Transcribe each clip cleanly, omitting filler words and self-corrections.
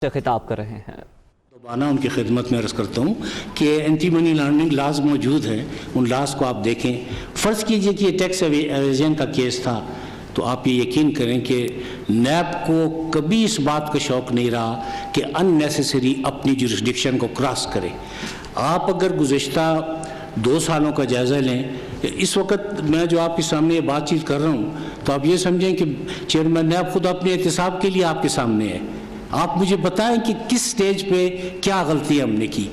سے خطاب کر رہے ہیں۔ دوبارہ ان کی خدمت میں عرض کرتا ہوں کہ اینٹی منی لانڈرنگ لاز موجود ہیں، ان لاز کو آپ دیکھیں۔ فرض کیجئے کہ یہ ٹیکس ایویژن کا کیس تھا تو آپ یہ یقین کریں کہ نیب کو کبھی اس بات کا شوق نہیں رہا کہ ان نیسیسری اپنی جورسڈکشن کو کراس کرے۔ آپ اگر گزشتہ 2 سالوں کا جائزہ لیں، اس وقت میں جو آپ کے سامنے یہ بات چیت کر رہا ہوں تو آپ یہ سمجھیں کہ چیئرمین نیب خود اپنے احتساب کے لیے آپ کے سامنے ہے۔ آپ مجھے بتائیں کہ کس سٹیج پہ کیا غلطی ہم نے کی۔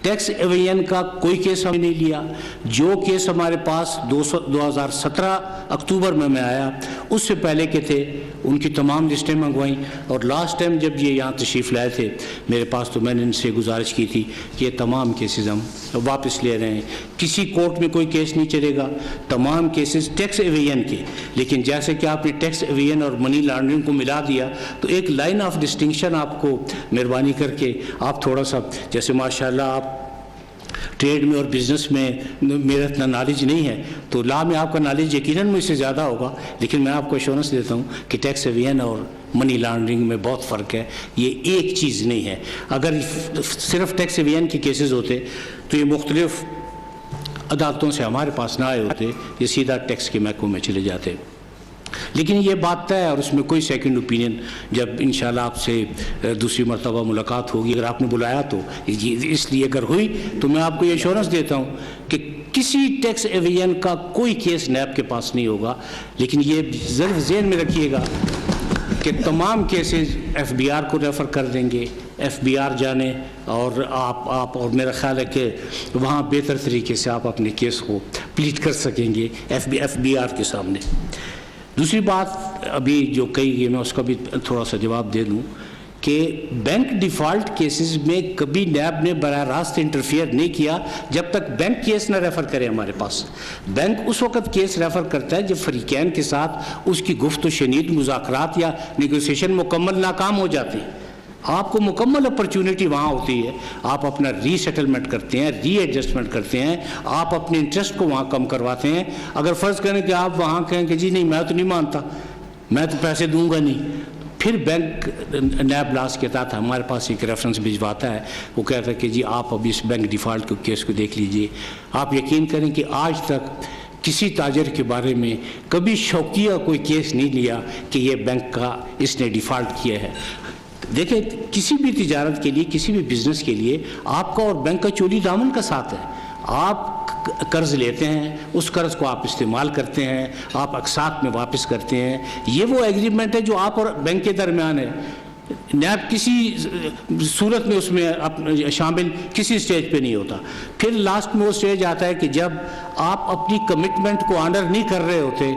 ٹیکس ایویژن کا کوئی کیس ہم نے نہیں لیا۔ جو کیس ہمارے پاس 2017 اکتوبر میں آیا، اس سے پہلے کے تھے ان کی تمام لسٹیں منگوائیں، اور لاسٹ ٹائم جب یہ یہاں تشریف لائے تھے میرے پاس تو میں نے ان سے گزارش کی تھی کہ یہ تمام کیسز ہم واپس لے رہے ہیں، کسی کورٹ میں کوئی کیس نہیں چلے گا، تمام کیسز ٹیکس ایویژن کے۔ لیکن جیسے کہ آپ نے ٹیکس ایویژن اور منی لانڈرنگ کو ملا دیا تو ایک لائن آف ڈسٹنکشن آپ کو مہربانی کر کے آپ تھوڑا سا، جیسے ماشاءاللہ آپ ٹریڈ میں اور بزنس میں میرا اتنا نالج نہیں ہے تو لا میں آپ کا نالج یقیناً مجھ سے زیادہ ہوگا، لیکن میں آپ کو ایشورنس دیتا ہوں کہ ٹیکس ایویژن اور منی لانڈرنگ میں بہت فرق ہے، یہ ایک چیز نہیں ہے۔ اگر صرف ٹیکس ایویژن کے کیسز ہوتے تو یہ مختلف عدالتوں سے ہمارے پاس نہ آئے ہوتے، یہ سیدھا ٹیکس کے محکمے میں چلے جاتے۔ لیکن یہ بات طے ہے اور اس میں کوئی سیکنڈ اوپینین جب انشاءاللہ آپ سے دوسری مرتبہ ملاقات ہوگی، اگر آپ نے بلایا تو اس لیے اگر ہوئی تو میں آپ کو یہ ایشورنس دیتا ہوں کہ کسی ٹیکس ایویژن کا کوئی کیس نیب کے پاس نہیں ہوگا۔ لیکن یہ ضرور ذہن میں رکھیے گا کہ تمام کیسز ایف بی آر کو ریفر کر دیں گے، ایف بی آر جانے اور آپ اور میرا خیال ہے کہ وہاں بہتر طریقے سے آپ اپنے کیس کو پلیٹ کر سکیں گے ایف بی آر کے سامنے۔ دوسری بات ابھی جو کہی گئی میں اس کا بھی تھوڑا سا جواب دے دوں کہ بینک ڈیفالٹ کیسز میں کبھی نیب نے براہ راست انٹرفیئر نہیں کیا جب تک بینک کیس نہ ریفر کرے ہمارے پاس۔ بینک اس وقت کیس ریفر کرتا ہے جب فریقین کے ساتھ اس کی گفت و شنید مذاکرات یا نیگوسیشن مکمل ناکام ہو جاتی ہے۔ آپ کو مکمل اپرچونٹی وہاں ہوتی ہے، آپ اپنا ری سیٹلمنٹ کرتے ہیں، ری ایڈجسٹمنٹ کرتے ہیں، آپ اپنے انٹرسٹ کو وہاں کم کرواتے ہیں۔ اگر فرض کریں کہ آپ وہاں کہیں کہ جی نہیں میں تو نہیں مانتا، میں تو پیسے دوں گا نہیں، پھر بینک نیب لاس کے تحت ہمارے پاس ایک ریفرنس بھجواتا ہے، وہ کہتا ہے کہ جی آپ ابھی اس بینک ڈیفالٹ کے کیس کو دیکھ لیجئے۔ آپ یقین کریں کہ آج تک کسی تاجر کے بارے میں کبھی شوقیہ کوئی کیس نہیں لیا کہ یہ بینک کا اس نے ڈیفالٹ کیا ہے۔ دیکھیں کسی بھی تجارت کے لیے، کسی بھی بزنس کے لیے آپ کا اور بینک کا چولی دامن کا ساتھ ہے۔ آپ قرض لیتے ہیں، اس قرض کو آپ استعمال کرتے ہیں، آپ اقساط میں واپس کرتے ہیں، یہ وہ ایگریمنٹ ہے جو آپ اور بینک کے درمیان ہے۔ نیب کسی صورت میں اس میں شامل کسی سٹیج پہ نہیں ہوتا۔ پھر لاسٹ میں وہ سٹیج آتا ہے کہ جب آپ اپنی کمٹمنٹ کو آنر نہیں کر رہے ہوتے،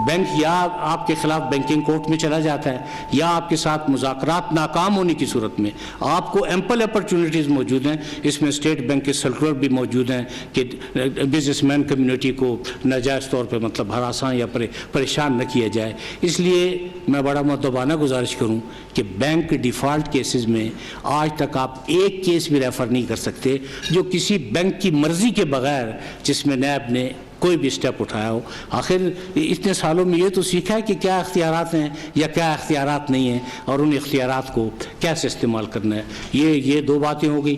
بینک یا آپ کے خلاف بینکنگ کورٹ میں چلا جاتا ہے یا آپ کے ساتھ مذاکرات ناکام ہونے کی صورت میں آپ کو ایمپل اپرچونٹیز موجود ہیں۔ اس میں اسٹیٹ بینک کے سرکولر بھی موجود ہیں کہ بزنس مین کمیونٹی کو ناجائز طور پہ مطلب ہراساں یا پریشان نہ کیا جائے۔ اس لیے میں بڑا مؤدبانہ گزارش کروں کہ بینک ڈیفالٹ کیسز میں آج تک آپ ایک کیس بھی ریفر نہیں کر سکتے جو کسی بینک کی مرضی کے بغیر جس میں نیب نے کوئی بھی سٹیپ اٹھایا ہو۔ آخر اتنے سالوں میں یہ تو سیکھا ہے کہ کیا اختیارات ہیں یا کیا اختیارات نہیں ہیں اور ان اختیارات کو کیسے استعمال کرنا ہے۔ یہ 2 باتیں ہو گئی۔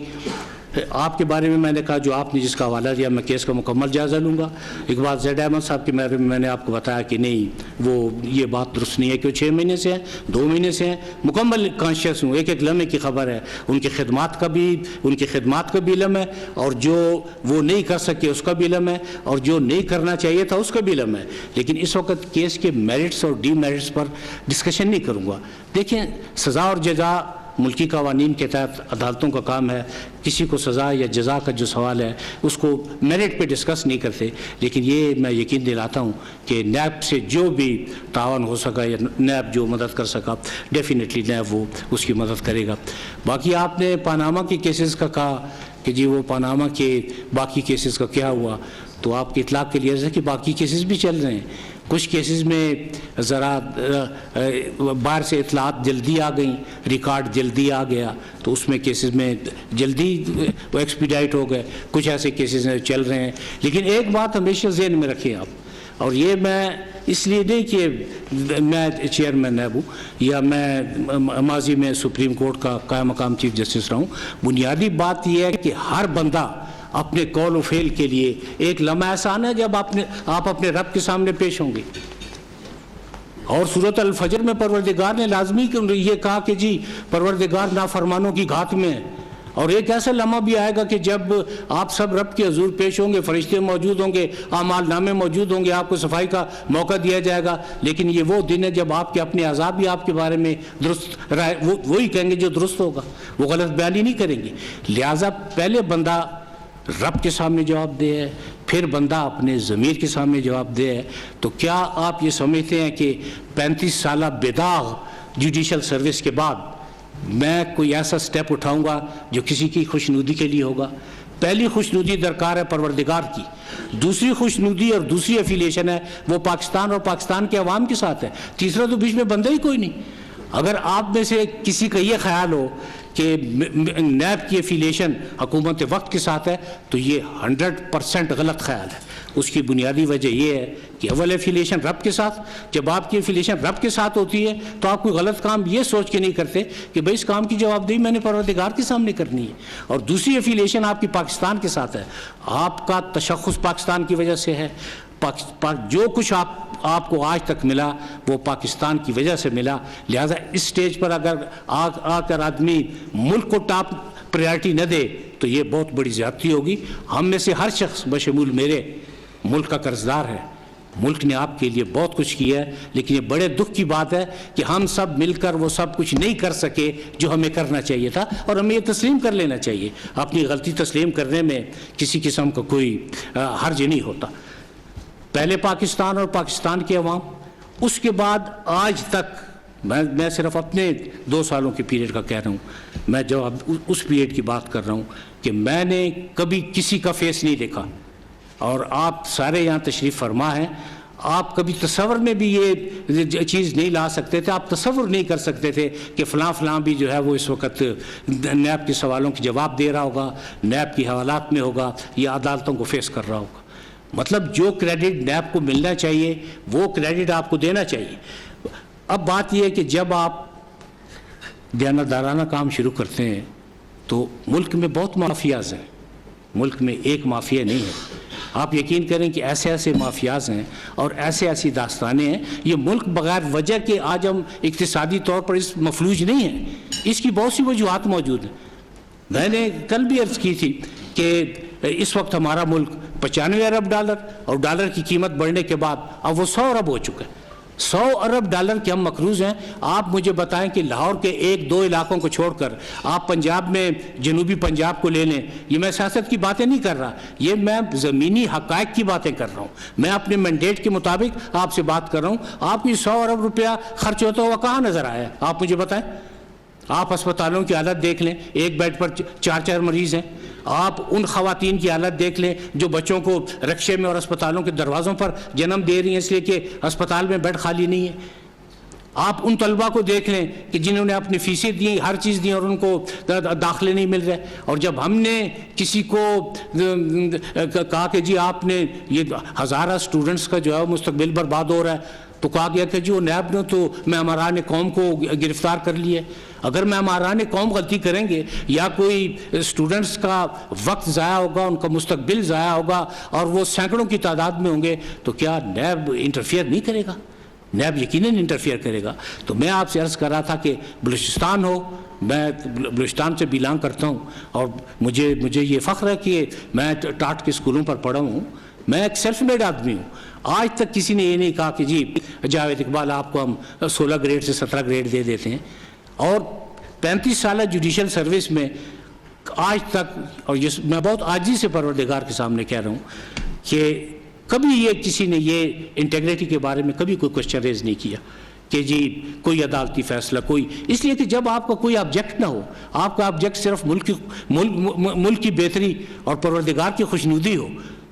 آپ کے بارے میں میں نے کہا جو آپ نے جس کا حوالہ دیا میں کیس کا مکمل جائزہ لوں گا۔ ایک بات زید احمد صاحب کے بارے میں میں نے آپ کو بتایا کہ نہیں وہ یہ بات درست نہیں ہے کہ وہ 6 مہینے سے ہیں، 2 مہینے سے ہیں، مکمل کانشیس ہوں، ایک لمحے کی خبر ہے، ان کی خدمات کا بھی علم ہے اور جو وہ نہیں کر سکے اس کا بھی علم ہے اور جو نہیں کرنا چاہیے تھا اس کا بھی علم ہے۔ لیکن اس وقت کیس کے میرٹس اور ڈی میرٹس پر ڈسکشن نہیں کروں گا۔ دیکھیں سزا اور جزا ملکی قوانین کے تحت عدالتوں کا کام ہے، کسی کو سزا یا جزا کا جو سوال ہے اس کو میرٹ پہ ڈسکس نہیں کرتے۔ لیکن یہ میں یقین دلاتا ہوں کہ نیب سے جو بھی تعاون ہو سکا یا نیب جو مدد کر سکا ڈیفینیٹلی نیب وہ اس کی مدد کرے گا۔ باقی آپ نے پاناما کے کیسز کا کہا کہ جی وہ پاناما کے باقی کیسز کا کیا ہوا، تو آپ کی اطلاع کے لیے ہے کہ باقی کیسز بھی چل رہے ہیں۔ کچھ کیسز میں ذرا باہر سے اطلاعات جلدی آ گئیں، ریکارڈ جلدی آ گیا تو اس میں کیسز میں جلدی وہ ایکسپیڈائٹ ہو گئے، کچھ ایسے کیسز چل رہے ہیں۔ لیکن ایک بات ہمیشہ ذہن میں رکھیں آپ، اور یہ میں اس لیے نہیں کہ میں چیئرمین نیب ہوں یا میں ماضی میں سپریم کورٹ کا قائم مقام چیف جسٹس رہا ہوں. بنیادی بات یہ ہے کہ ہر بندہ اپنے قول و فعل کے لیے ایک لمحہ ایسا آنا ہے جب آپ اپنے رب کے سامنے پیش ہوں گے. اور سورۃ الفجر میں پروردگار نے لازمی یہ کہا کہ جی پروردگار نافرمانوں کی گھات میں ہے. اور ایک ایسا لمحہ بھی آئے گا کہ جب آپ سب رب کے حضور پیش ہوں گے, فرشتے موجود ہوں گے, اعمال نامے موجود ہوں گے, آپ کو صفائی کا موقع دیا جائے گا. لیکن یہ وہ دن ہے جب آپ کے اپنے اعضاء بھی آپ کے بارے میں درست رائے وہی کہیں گے جو درست ہوگا, وہ غلط بیانی نہیں کریں گے. لہٰذا پہلے بندہ رب کے سامنے جواب دے ہے, پھر بندہ اپنے ضمیر کے سامنے جواب دے ہے. تو کیا آپ یہ سمجھتے ہیں کہ 35 سالہ بےداغ جوڈیشل سروس کے بعد میں کوئی ایسا سٹیپ اٹھاؤں گا جو کسی کی خوشنودی کے لیے ہوگا؟ پہلی خوشنودی درکار ہے پروردگار کی, دوسری خوشنودی اور دوسری افیلیشن ہے وہ پاکستان اور پاکستان کے عوام کے ساتھ ہے. تیسرا تو بیچ میں بندہ ہی کوئی نہیں. اگر آپ میں سے کسی کا یہ خیال ہو کہ نیب کی افیلیشن حکومت وقت کے ساتھ ہے تو یہ 100% غلط خیال ہے. اس کی بنیادی وجہ یہ ہے کہ اول افیلیشن رب کے ساتھ, جب آپ کی افیلیشن رب کے ساتھ ہوتی ہے تو آپ کوئی غلط کام یہ سوچ کے نہیں کرتے کہ بھئی اس کام کی جواب دہی میں نے پروردگار کے سامنے کرنی ہے. اور دوسری افیلیشن آپ کی پاکستان کے ساتھ ہے, آپ کا تشخص پاکستان کی وجہ سے ہے. جو کچھ آپ کو آج تک ملا وہ پاکستان کی وجہ سے ملا. لہٰذا اس سٹیج پر اگر آ کر آدمی ملک کو ٹاپ پریارٹی نہ دے تو یہ بہت بڑی زیادتی ہوگی. ہم میں سے ہر شخص بشمول میرے ملک کا قرضدار ہے. ملک نے آپ کے لیے بہت کچھ کیا ہے, لیکن یہ بڑے دکھ کی بات ہے کہ ہم سب مل کر وہ سب کچھ نہیں کر سکے جو ہمیں کرنا چاہیے تھا. اور ہمیں یہ تسلیم کر لینا چاہیے. اپنی غلطی تسلیم کرنے میں کسی قسم کا کوئی حرج نہیں ہوتا. پہلے پاکستان اور پاکستان کے عوام, اس کے بعد آج تک میں صرف اپنے 2 سالوں کے پیریڈ کا کہہ رہا ہوں. میں جو اس پیریڈ کی بات کر رہا ہوں کہ میں نے کبھی کسی کا فیس نہیں دیکھا. اور آپ سارے یہاں تشریف فرما ہیں, آپ کبھی تصور میں بھی یہ چیز نہیں لا سکتے تھے. آپ تصور نہیں کر سکتے تھے کہ فلاں بھی جو ہے وہ اس وقت نیب کے سوالوں کے جواب دے رہا ہوگا, نیب کی حوالات میں ہوگا یا عدالتوں کو فیس کر رہا ہوگا. مطلب جو کریڈٹ نیب کو ملنا چاہیے وہ کریڈٹ آپ کو دینا چاہیے. اب بات یہ ہے کہ جب آپ دیانتدارانہ کام شروع کرتے ہیں تو ملک میں بہت مافیاز ہیں. ملک میں ایک مافیا نہیں ہے. آپ یقین کریں کہ ایسے ایسے مافیاز ہیں اور ایسی داستانیں ہیں. یہ ملک بغیر وجہ کے آج ہم اقتصادی طور پر اس مفلوج نہیں ہیں. اس کی بہت سی وجوہات موجود ہیں. میں نے کل بھی عرض کی تھی کہ اس وقت ہمارا ملک 95 ارب ڈالر اور ڈالر کی قیمت بڑھنے کے بعد اب وہ 100 ارب ہو چکا ہے. 100 ارب ڈالر کے ہم مقروض ہیں. آپ مجھے بتائیں کہ لاہور کے 1-2 علاقوں کو چھوڑ کر آپ پنجاب میں جنوبی پنجاب کو لے لیں. یہ میں سیاست کی باتیں نہیں کر رہا, یہ میں زمینی حقائق کی باتیں کر رہا ہوں. میں اپنے مینڈیٹ کے مطابق آپ سے بات کر رہا ہوں. آپ کی 100 ارب روپیہ خرچ ہوتا ہوا کہاں نظر آیا؟ آپ مجھے بتائیں. آپ اسپتالوں کی حالت دیکھ لیں, ایک بیڈ پر 4 مریض ہیں. آپ ان خواتین کی حالت دیکھ لیں جو بچوں کو رکشے میں اور اسپتالوں کے دروازوں پر جنم دے رہی ہیں اس لیے کہ اسپتال میں بیڈ خالی نہیں ہے. آپ ان طلبہ کو دیکھ لیں کہ جنہوں نے اپنی فیسیں دی, ہر چیز دی, اور ان کو داخلے نہیں مل رہے. اور جب ہم نے کسی کو کہا کہ جی آپ نے یہ ہزارہ اسٹوڈنٹس کا جو ہے مستقبل برباد ہو رہا ہے, تو کہا گیا کہ جو نیب نے تو معماران قوم کو گرفتار کر لیا. اگر معماران قوم غلطی کریں گے یا کوئی اسٹوڈنٹس کا وقت ضائع ہوگا, ان کا مستقبل ضائع ہوگا اور وہ سینکڑوں کی تعداد میں ہوں گے, تو کیا نیب انٹرفیئر نہیں کرے گا؟ نیب یقیناً انٹرفیئر کرے گا. تو میں آپ سے عرض کر رہا تھا کہ بلوچستان ہو, میں بلوچستان سے بلانگ کرتا ہوں اور مجھے یہ فخر ہے کہ میں ٹاٹ کے اسکولوں پر پڑھا ہوں. میں ایک سیلف میڈ آدمی ہوں. آج تک کسی نے یہ نہیں کہا کہ جی جاوید اقبال آپ کو ہم 16 گریڈ سے 17 گریڈ دے دیتے ہیں. اور 35 سالہ جوڈیشل سروس میں آج تک, اور میں بہت عاجزی سے پروردگار کے سامنے کہہ رہا ہوں کہ کبھی یہ کسی نے یہ انٹیگریٹی کے بارے میں کبھی کوئی کوشچن ریز نہیں کیا کہ جی کوئی عدالتی فیصلہ کوئی, اس لیے کہ جب آپ کا کوئی آبجیکٹ نہ ہو, آپ کا آبجیکٹ صرف ملک کی بہتری اور پروردگار کی خوشنودی ہو,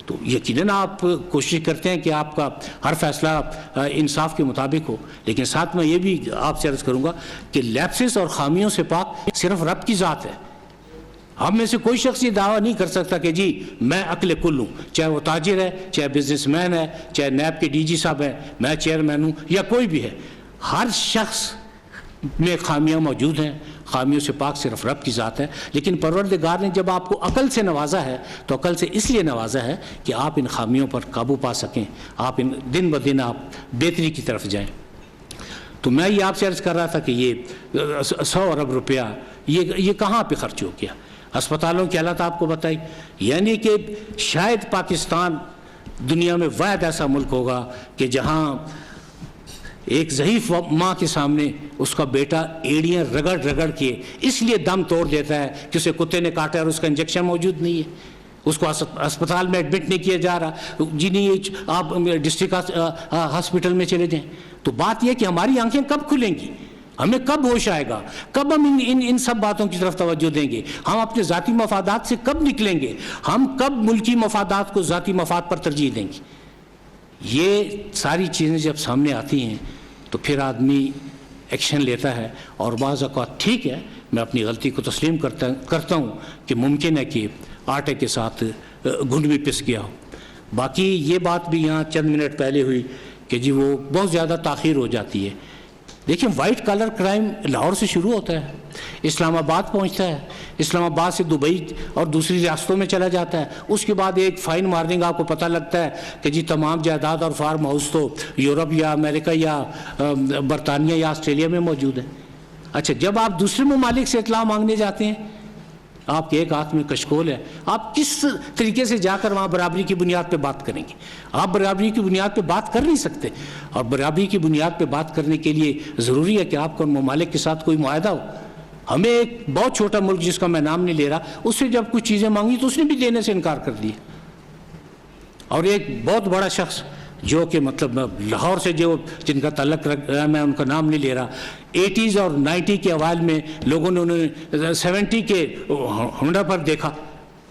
تو یقیناً آپ کوشش کرتے ہیں کہ آپ کا ہر فیصلہ انصاف کے مطابق ہو. لیکن ساتھ میں یہ بھی آپ سے عرض کروں گا کہ لیپسز اور خامیوں سے پاک صرف رب کی ذات ہے. ہم میں سے کوئی شخص یہ دعویٰ نہیں کر سکتا کہ جی میں عقل کل ہوں، چاہے وہ تاجر ہے، چاہے بزنس مین ہے، چاہے نیب کے ڈی جی صاحب ہیں، میں چیئرمین ہوں یا کوئی بھی ہے. ہر شخص میں خامیاں موجود ہیں، خامیوں سے پاک صرف رب کی ذات ہے. لیکن پروردگار نے جب آپ کو عقل سے نوازا ہے تو عقل سے اس لیے نوازا ہے کہ آپ ان خامیوں پر قابو پا سکیں، آپ دن بدن آپ بہتری کی طرف جائیں. تو میں یہ آپ سے عرض کر رہا تھا کہ یہ 100 ارب روپیہ یہ کہاں پہ خرچ ہو گیا؟ اسپتالوں کی حالت آپ کو بتائی. یعنی کہ شاید پاکستان دنیا میں واحد ایسا ملک ہوگا کہ جہاں ایک ضعیف ماں کے سامنے اس کا بیٹا ایڑیاں رگڑ رگڑ کے اس لیے دم توڑ دیتا ہے کہ اسے کتے نے کاٹا اور اس کا انجیکشن موجود نہیں ہے، اس کو اسپتال میں ایڈمٹ نہیں کیا جا رہا. جی نہیں، آپ ڈسٹرکٹ ہاسپٹل میں چلے جائیں. تو بات یہ کہ ہماری آنکھیں کب کھلیں گی، ہمیں کب ہوش آئے گا، کب ہم ان سب باتوں کی طرف توجہ دیں گے، ہم اپنے ذاتی مفادات سے کب نکلیں گے، ہم کب ملکی مفادات کو ذاتی مفاد پر ترجیح دیں گے. یہ ساری چیزیں جب سامنے آتی ہیں تو پھر آدمی ایکشن لیتا ہے. اور بعض اوقات ٹھیک ہے، میں اپنی غلطی کو تسلیم کرتا ہوں کہ ممکن ہے کہ آٹے کے ساتھ گھنڈ بھی پس گیا ہو. باقی یہ بات بھی یہاں چند منٹ پہلے ہوئی کہ جی وہ بہت زیادہ تاخیر ہو جاتی ہے. دیکھیں، وائٹ کالر کرائم لاہور سے شروع ہوتا ہے، اسلام آباد پہنچتا ہے، اسلام آباد سے دبئی اور دوسری ریاستوں میں چلا جاتا ہے. اس کے بعد ایک فائن مارنے کا آپ کو پتہ لگتا ہے کہ جی تمام جائیداد اور فارم ہاؤس تو یورپ یا امریکہ یا برطانیہ یا آسٹریلیا میں موجود ہے. اچھا، جب آپ دوسرے ممالک سے اطلاع مانگنے جاتے ہیں، آپ کے ایک ہاتھ میں کشکول ہے، آپ کس طریقے سے جا کر وہاں برابری کی بنیاد پہ بات کریں گے؟ آپ برابری کی بنیاد پہ بات کر نہیں سکتے. اور برابری کی بنیاد پہ بات کرنے کے لیے ضروری ہے کہ آپ کو ان ممالک کے ساتھ کوئی معاہدہ ہو. ہمیں ایک بہت چھوٹا ملک جس کا میں نام نہیں لے رہا، اس سے جب کچھ چیزیں مانگی تو اس نے بھی دینے سے انکار کر دیا. اور ایک بہت بڑا شخص جو کہ مطلب لاہور سے جو جن کا تعلق رہا، میں ان کا نام نہیں لے رہا، 80s اور 90 کے اوائل میں لوگوں نے انہیں 70 کے ہونڈا پر دیکھا،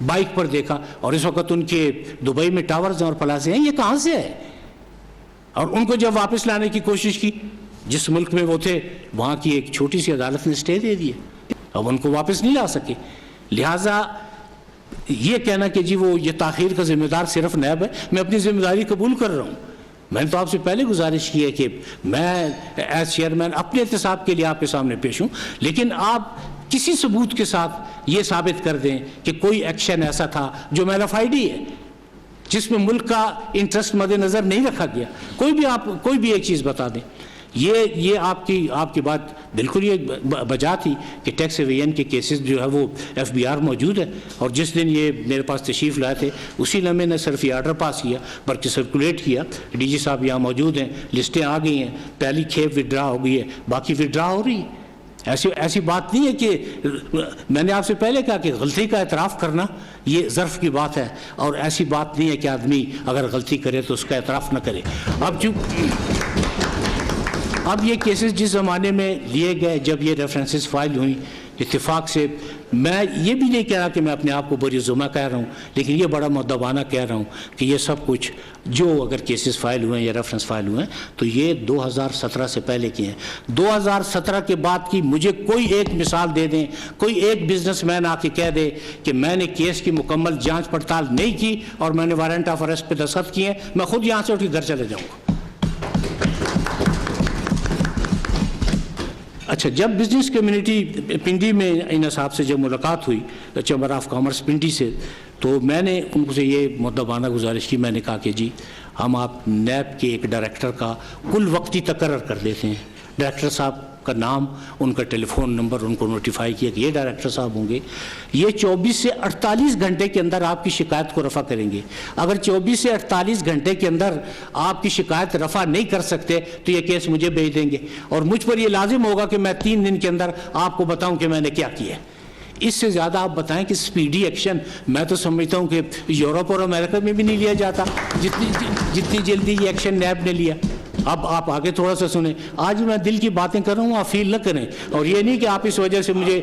بائک پر دیکھا، اور اس وقت ان کے دبئی میں ٹاورز اور پلازے ہیں. یہ کہاں سے ہے؟ اور ان کو جب واپس لانے کی کوشش کی، جس ملک میں وہ تھے وہاں کی ایک چھوٹی سی عدالت نے اسٹے دے دیا، اب ان کو واپس نہیں لا سکے. لہٰذا یہ کہنا کہ جی وہ یہ تاخیر کا ذمہ دار صرف نیب ہے، میں اپنی ذمہ داری قبول کر رہا ہوں. میں نے تو آپ سے پہلے گزارش کی ہے کہ میں ایز چیئرمین اپنے احتساب کے لیے آپ کے سامنے پیش ہوں، لیکن آپ کسی ثبوت کے ساتھ یہ ثابت کر دیں کہ کوئی ایکشن ایسا تھا جو میلافائڈی ہے، جس میں ملک کا انٹرسٹ مد نظر نہیں رکھا گیا. کوئی بھی ایک چیز بتا دیں. یہ آپ کی بات بالکل یہ بجا تھی کہ ٹیکس ایویژن کے کیسز جو ہے وہ FBR موجود ہے. اور جس دن یہ میرے پاس تشریف لائے تھے اسی لمحے نے صرف یہ آرڈر پاس کیا، بلکہ سرکولیٹ کیا. ڈی جی صاحب یہاں موجود ہیں، لسٹیں آ گئی ہیں، پہلی کھیپ وڈرا ہو گئی ہے، باقی وڈرا ہو رہی ہے. ایسی بات نہیں ہے کہ میں نے آپ سے پہلے کہا کہ غلطی کا اعتراف کرنا یہ ظرف کی بات ہے، اور ایسی بات نہیں ہے کہ آدمی اگر غلطی کرے تو اس کا اعتراف نہ کرے. اب یہ کیسز جس زمانے میں لیے گئے، جب یہ ریفرنسز فائل ہوئیں اتفاق سے، میں یہ بھی نہیں کہہ رہا کہ میں اپنے آپ کو بری ذمہ کہہ رہا ہوں، لیکن یہ بڑا مؤدبانہ کہہ رہا ہوں کہ یہ سب کچھ جو اگر کیسز فائل ہوئے ہیں یا ریفرنس فائل ہوئے ہیں تو یہ 2017 سے پہلے کے ہیں. 2017 کے بعد کی مجھے کوئی ایک مثال دے دیں، کوئی ایک بزنس مین آ کے کہہ دے کہ میں نے کیس کی مکمل جانچ پڑتال نہیں کی اور میں نے وارنٹ آف اریسٹ پہ دستخط کیے ہیں، میں خود یہاں سے اٹھ کے گھر چلے جاؤں گا. اچھا، جب بزنس کمیونٹی پنڈی میں ان صاحب سے جب ملاقات ہوئی چیمبر آف کامرس پنڈی سے، تو میں نے ان سے یہ مؤدبانہ گزارش کی. میں نے کہا کہ جی ہم آپ نیب کے ایک ڈائریکٹر کا کل وقتی تقرر کر دیتے ہیں. ڈائریکٹر صاحب کا نام، ان کا ٹیلی فون نمبر ان کو نوٹیفائی کیا کہ یہ ڈائریکٹر صاحب ہوں گے. یہ 24 سے 48 گھنٹے کے اندر آپ کی شکایت کو رفع کریں گے. اگر 24 سے 48 گھنٹے کے اندر آپ کی شکایت رفع نہیں کر سکتے تو یہ کیس مجھے بھیج دیں گے، اور مجھ پر یہ لازم ہوگا کہ میں 3 دن کے اندر آپ کو بتاؤں کہ میں نے کیا کیا ہے. اس سے زیادہ آپ بتائیں کہ سپیڈی ایکشن میں تو سمجھتا ہوں کہ یورپ اور امریکہ میں بھی نہیں لیا جاتا جتنی جلدی یہ ایکشن نیب نے لیا. اب آپ آگے تھوڑا سا سنیں. آج میں دل کی باتیں کر رہا ہوں، آپ فیل نہ کریں، اور یہ نہیں کہ آپ اس وجہ سے مجھے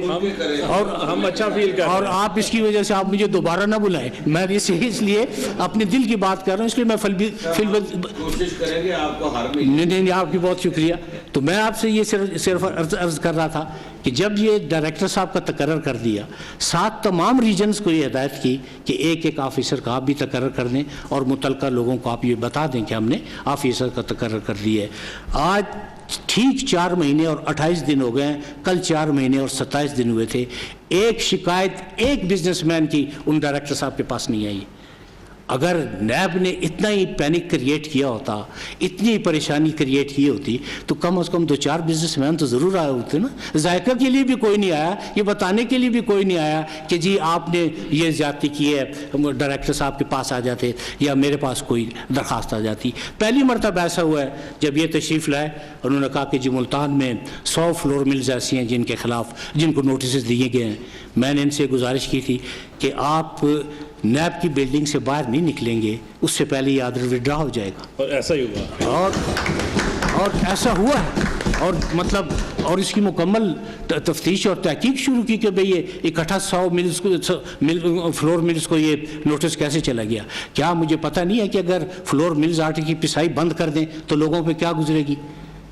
اور ہم اچھا فیل کریں اور آپ اس کی وجہ سے آپ مجھے دوبارہ نہ بلائیں. میں اس لیے اپنے دل کی بات کر رہا ہوں، اس لیے میں کوشش کریں گے آپ کو ہار میں. نہیں، آپ کی بہت شکریہ. تو میں آپ سے یہ صرف عرض کر رہا تھا کہ جب یہ ڈائریکٹر صاحب کا تقرر کر دیا، 7 تمام ریجنز کو یہ ہدایت کی کہ ایک ایک آفیسر کا آپ بھی تقرر کر دیں اور متعلقہ لوگوں کو آپ یہ بتا دیں کہ ہم نے آفیسر کا تقرر کر دیا ہے۔ آج ٹھیک 4 مہینے اور 28 دن ہو گئے ہیں، کل 4 مہینے اور 27 دن ہوئے تھے، ایک شکایت ایک بزنس مین کی ان ڈائریکٹر صاحب کے پاس نہیں آئی۔ اگر نیب نے اتنا ہی پینک کریٹ کیا ہوتا، اتنی پریشانی کریٹ کی ہوتی، تو کم از کم 2-4 بزنس مین تو ضرور آئے ہوتے نا۔ ذائقہ کے لیے بھی کوئی نہیں آیا، یہ بتانے کے لیے بھی کوئی نہیں آیا کہ جی آپ نے یہ زیادتی کی ہے، ڈائریکٹر صاحب کے پاس آ جاتے یا میرے پاس کوئی درخواست آ جاتی۔ پہلی مرتبہ ایسا ہوا ہے جب یہ تشریف لائے، انہوں نے کہا کہ جی ملتان میں 100 فلور ملز ایسی ہیں جن کے خلاف جن کو نوٹسز دیے گئے ہیں۔ میں نے ان سے گزارش کی تھی کہ آپ نیب کی بلڈنگ سے باہر نہیں نکلیں گے، اس سے پہلے یہ آرڈر وڈرا ہو جائے گا، اور ایسا ہی ہوا، اور ایسا ہوا ہے۔ اور مطلب اور اس کی مکمل تفتیش اور تحقیق شروع کی کہ بھئی یہ اکٹھا 100 فلور ملز کو یہ نوٹس کیسے چلا گیا۔ کیا مجھے پتہ نہیں ہے کہ اگر فلور ملز آٹے کی پسائی بند کر دیں تو لوگوں پہ کیا گزرے گی۔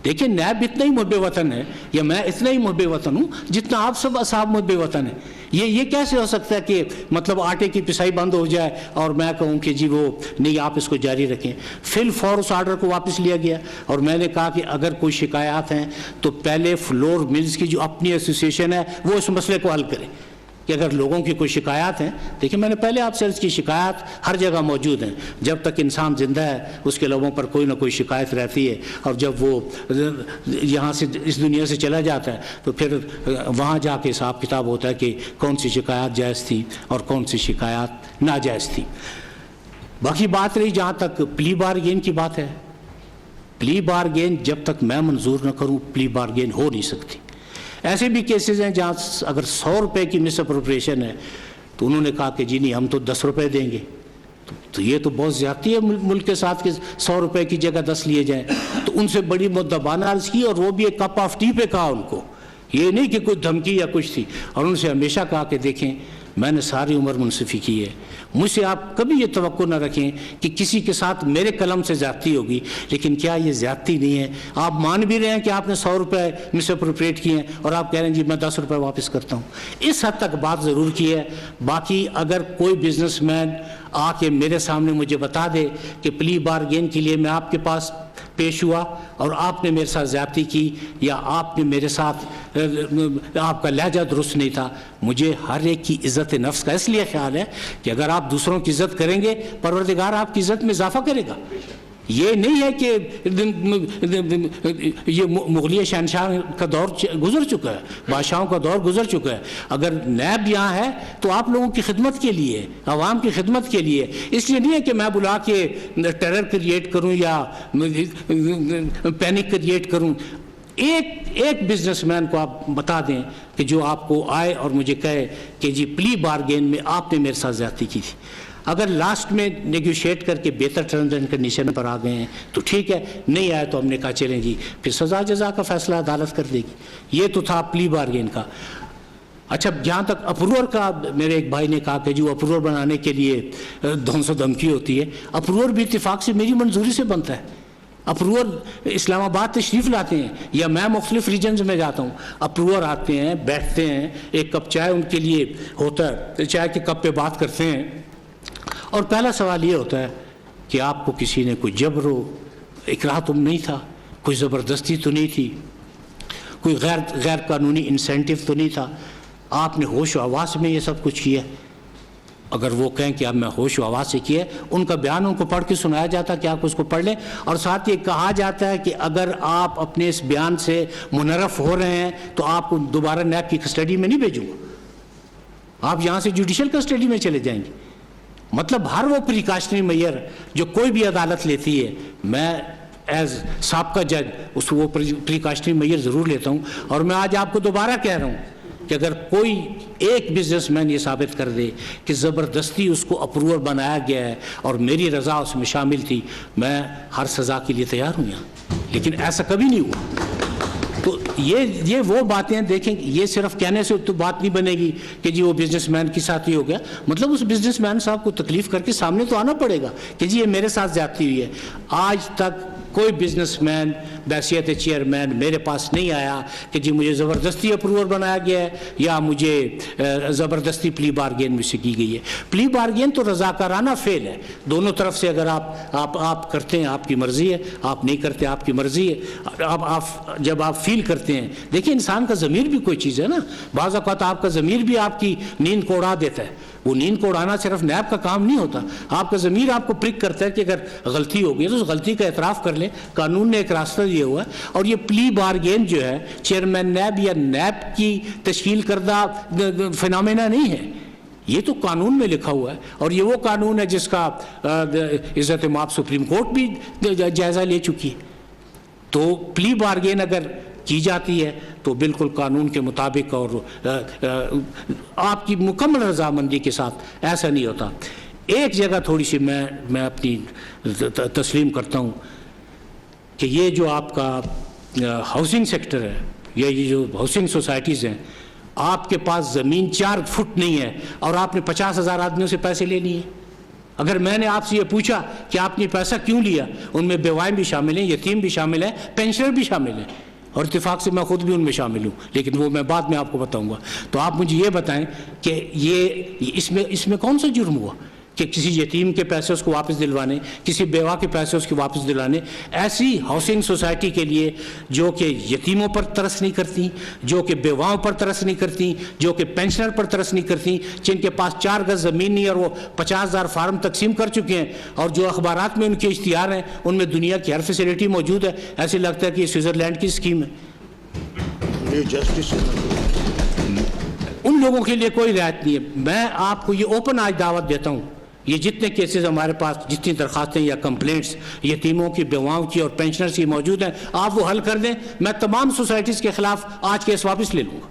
دیکھیں نیب اتنا ہی محب وطن ہے یا میں اتنا ہی محب وطن ہوں جتنا آپ سب اصحاب محب وطن ہیں۔ یہ کیسے ہو سکتا ہے کہ مطلب آٹے کی پسائی بند ہو جائے اور میں کہوں کہ جی وہ نہیں، آپ اس کو جاری رکھیں۔ فی الفور اس آرڈر کو واپس لیا گیا اور میں نے کہا کہ اگر کوئی شکایات ہیں تو پہلے فلور ملز کی جو اپنی ایسوسیشن ہے وہ اس مسئلے کو حل کرے کہ اگر لوگوں کی کوئی شکایات ہیں۔ دیکھیں میں نے پہلے آپ سے عرض کی شکایات ہر جگہ موجود ہیں، جب تک انسان زندہ ہے اس کے لوگوں پر کوئی نہ کوئی شکایت رہتی ہے، اور جب وہ یہاں سے اس دنیا سے چلا جاتا ہے تو پھر وہاں جا کے حساب کتاب ہوتا ہے کہ کون سی شکایات جائز تھی اور کون سی شکایات ناجائز تھی۔ باقی بات رہی جہاں تک پلی بارگین کی بات ہے، پلی بارگین جب تک میں منظور نہ کروں پلی بارگین ہو نہیں سکتی۔ ایسے بھی کیسز ہیں جہاں اگر 100 روپے کی مس اپروپریشن ہے تو انہوں نے کہا کہ جی نہیں ہم تو 10 روپے دیں گے، تو یہ تو بہت زیادتی ہے ملک کے ساتھ کہ 100 روپے کی جگہ 10 لیے جائیں۔ تو ان سے بڑی مدبانہ عرض کی اور وہ بھی ایک کپ آف ٹی پہ کہا ان کو، یہ نہیں کہ کوئی دھمکی یا کچھ تھی۔ اور ان سے ہمیشہ کہا کہ دیکھیں میں نے ساری عمر منصفی کی ہے، مجھ سے آپ کبھی یہ توقع نہ رکھیں کہ کسی کے ساتھ میرے قلم سے زیادتی ہوگی، لیکن کیا یہ زیادتی نہیں ہے؟ آپ مان بھی رہے ہیں کہ آپ نے 100 روپے مس اپروپریٹ کیے ہیں اور آپ کہہ رہے ہیں جی میں 10 روپے واپس کرتا ہوں۔ اس حد تک بات ضرور کی ہے۔ باقی اگر کوئی بزنس مین آ کے میرے سامنے مجھے بتا دے کہ پلی بارگین کے لیے میں آپ کے پاس پیش ہوا اور آپ نے میرے ساتھ زیادتی کی یا آپ نے میرے ساتھ آپ کا لہجہ درست نہیں تھا، مجھے ہر ایک کی عزت نفس کا اس لیے خیال ہے کہ اگر آپ دوسروں کی عزت کریں گے پروردگار آپ کی عزت میں اضافہ کرے گا۔ یہ نہیں ہے کہ یہ مغلیہ شہنشاہ کا دور گزر چکا ہے، بادشاہوں کا دور گزر چکا ہے۔ اگر نیب یہاں ہے تو آپ لوگوں کی خدمت کے لیے، عوام کی خدمت کے لیے، اس لیے نہیں ہے کہ میں بلا کے ٹیرر کریٹ کروں یا پینک کریٹ کروں۔ ایک بزنس مین کو آپ بتا دیں کہ جو آپ کو آئے اور مجھے کہے کہ جی پلی بارگین میں آپ نے میرے ساتھ زیادتی کی تھی۔ اگر لاسٹ میں نیگوشیٹ کر کے بہتر ٹرمز اینڈ کنڈیشن پر آ گئے ہیں تو ٹھیک ہے، نہیں آئے تو ہم نے کہا چلیں جی پھر سزا جزا کا فیصلہ عدالت کر دے گی۔ یہ تو تھا پلی بارگین کا۔ اچھا جہاں تک اپروور کا، میرے ایک بھائی نے کہا کہ جو اپروور بنانے کے لیے دھونس و دھمکی ہوتی ہے، اپروور بھی اتفاق سے میری منظوری سے بنتا ہے۔ اپروور اسلام آباد تشریف لاتے ہیں یا میں مختلف ریجنز میں جاتا ہوں، اپروور آتے ہیں، بیٹھتے ہیں، ایک کپ چائے ان کے لیے ہوتا ہے، چائے کے کپ پہ بات کرتے ہیں، اور پہلا سوال یہ ہوتا ہے کہ آپ کو کسی نے کوئی جبر و اکراہ تو نہیں تھا، کوئی زبردستی تو نہیں تھی، کوئی غیر قانونی انسینٹیو تو نہیں تھا، آپ نے ہوش و حواس میں یہ سب کچھ کیا۔ اگر وہ کہیں کہ اب میں ہوش و حواس سے کیا، ان کا بیان ان کو پڑھ کے سنایا جاتا کہ آپ اس کو پڑھ لیں، اور ساتھ یہ کہا جاتا ہے کہ اگر آپ اپنے اس بیان سے منحرف ہو رہے ہیں تو آپ کو دوبارہ نیب کی کسٹڈی میں نہیں بھیجوں گا، آپ یہاں سے جوڈیشل کسٹڈی میں چلے جائیں گے۔ مطلب ہر وہ پریکاشنری میئر جو کوئی بھی عدالت لیتی ہے، میں ایز سابقہ جج اس وہ پریکاشنری میئر ضرور لیتا ہوں۔ اور میں آج آپ کو دوبارہ کہہ رہا ہوں کہ اگر کوئی ایک بزنس مین یہ ثابت کر دے کہ زبردستی اس کو اپروور بنایا گیا ہے اور میری رضا اس میں شامل تھی، میں ہر سزا کے لیے تیار ہوں یہاں، لیکن ایسا کبھی نہیں ہوا۔ تو یہ وہ باتیں دیکھیں، یہ صرف کہنے سے تو بات نہیں بنے گی کہ جی وہ بزنس مین کے ساتھ ہی ہو گیا، مطلب اس بزنس مین صاحب کو تکلیف کر کے سامنے تو آنا پڑے گا کہ جی یہ میرے ساتھ زیادتی ہوئی ہے۔ آج تک کوئی بزنس مین بحیثیت چیئرمین میرے پاس نہیں آیا کہ جی مجھے زبردستی اپروور بنایا گیا ہے یا مجھے زبردستی پلی بارگین مجھ سے کی گئی ہے. پلی بارگین تو رضاکارانہ فعل ہے, دونوں طرف سے اگر آپ کرتے ہیں آپ کی مرضی ہے, آپ نہیں کرتے آپ کی مرضی ہے. آپ جب آپ فیل کرتے ہیں, دیکھیں انسان کا ضمیر بھی کوئی چیز ہے نا, بعض اوقات آپ کا ضمیر بھی آپ کی نیند کو اڑا دیتا ہے. وہ نیند کو اڑانا صرف نیب کا کام نہیں ہوتا, آپ کا ضمیر آپ کو پرک کرتا ہے کہ اگر غلطی ہو گئی تو اس غلطی کا اعتراف کر لیں. قانون نے ایک راستہ دیا ہوا ہے, اور یہ پلی بارگین جو ہے چیئرمین نیب یا نیب کی تشکیل کردہ فنامنا نہیں ہے, یہ تو قانون میں لکھا ہوا ہے, اور یہ وہ قانون ہے جس کا عزت مآب سپریم کورٹ بھی جائزہ لے چکی ہے. تو پلی بارگین اگر کی جاتی ہے تو بالکل قانون کے مطابق اور آپ کی مکمل رضامندی کے ساتھ, ایسا نہیں ہوتا. ایک جگہ تھوڑی سی میں اپنی تسلیم کرتا ہوں کہ یہ جو آپ کا ہاؤسنگ سیکٹر ہے یا یہ جو ہاؤسنگ سوسائٹیز ہیں, آپ کے پاس زمین 4 فٹ نہیں ہے اور آپ نے 50,000 آدمیوں سے پیسے لے لیے. اگر میں نے آپ سے یہ پوچھا کہ آپ نے پیسہ کیوں لیا, ان میں بیوائیں بھی شامل ہیں, یتیم بھی شامل ہیں, پینشنر بھی شامل ہیں, اور اتفاق سے میں خود بھی ان میں شامل ہوں, لیکن وہ میں بعد میں آپ کو بتاؤں گا. تو آپ مجھے یہ بتائیں کہ اس میں کون سا جرم ہوا کہ کسی یتیم کے پیسے اس کو واپس دلوانے, کسی بیوہ کے پیسے اس کو واپس دلانے. ایسی ہاؤسنگ سوسائٹی کے لیے جو کہ یتیموں پر ترس نہیں کرتی, جو کہ بیواؤں پر ترس نہیں کرتی, جو کہ پینشنر پر ترس نہیں کرتی, جن کے پاس 4 گز زمین نہیں اور وہ 50,000 فارم تقسیم کر چکے ہیں, اور جو اخبارات میں ان کے اشتہار ہیں ان میں دنیا کی ہر فیسلٹی موجود ہے, ایسے لگتا ہے کہ یہ سوئٹزرلینڈ کی اسکیم ہے. ان لوگوں کے لیے کوئی رعایت نہیں ہے. میں آپ کو یہ اوپن آج دعوت دیتا ہوں, یہ جتنے کیسز ہمارے پاس, جتنی درخواستیں یا کمپلینٹس یتیموں کی, بیواؤں کی اور پینشنرز کی موجود ہیں, آپ وہ حل کر دیں. میں تمام سوسائٹیز کے خلاف آج کیس واپس لے لوں گا.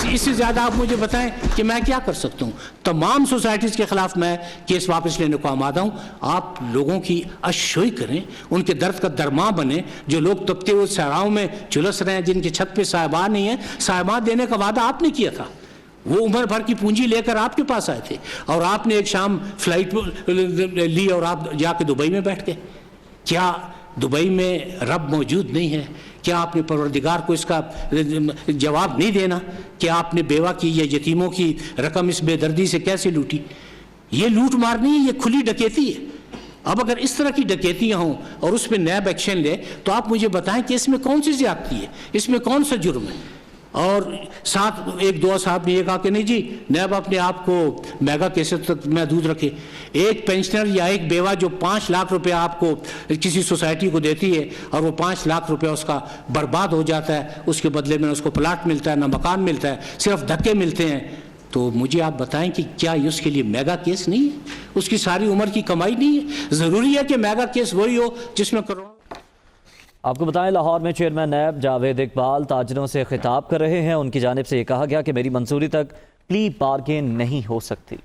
اس سے زیادہ آپ مجھے بتائیں کہ میں کیا کر سکتا ہوں. تمام سوسائٹیز کے خلاف میں کیس واپس لینے کو آمادہ ہوں. آپ لوگوں کی اشوئی کریں, ان کے درد کا درماں بنیں. جو لوگ تپتے ہوئے صحراؤں میں جھلس رہے ہیں, جن کے چھت پہ سائبان نہیں ہے, سائبان دینے کا وعدہ آپ نے کیا تھا. وہ عمر بھر کی پونجی لے کر آپ کے پاس آئے تھے, اور آپ نے ایک شام فلائٹ لی اور آپ جا کے دبئی میں بیٹھ گئے. کیا دبئی میں رب موجود نہیں ہے؟ کیا آپ نے پروردگار کو اس کا جواب نہیں دینا کہ آپ نے بیوہ کی یا یتیموں کی رقم اس بے دردی سے کیسے لوٹی؟ یہ لوٹ مار نہیں ہے, یہ کھلی ڈکیتی ہے. اب اگر اس طرح کی ڈکیتیاں ہوں اور اس پہ نیب ایکشن لے تو آپ مجھے بتائیں کہ اس میں کون سی زیادتی ہے, اس میں کون سا جرم ہے. اور ساتھ ایک دو صاحب نے یہ کہا کہ نہیں جی نیب اپنے آپ کو میگا کیسز تک محدود رکھے. ایک پینشنر یا ایک بیوہ جو 5 لاکھ روپے آپ کو کسی سوسائٹی کو دیتی ہے اور وہ 5 لاکھ روپے اس کا برباد ہو جاتا ہے, اس کے بدلے میں اس کو پلاٹ ملتا ہے, نہ مکان ملتا ہے, صرف دھکے ملتے ہیں, تو مجھے آپ بتائیں کہ کیا اس کے لیے میگا کیس نہیں ہے؟ اس کی ساری عمر کی کمائی نہیں ہے؟ ضروری ہے کہ میگا کیس وہی ہو جس میں کروڑوں. آپ کو بتائیں لاہور میں چیئرمین نیب جاوید اقبال تاجروں سے خطاب کر رہے ہیں. ان کی جانب سے یہ کہا گیا کہ میری منظوری تک پلی بارگین نہیں ہو سکتی.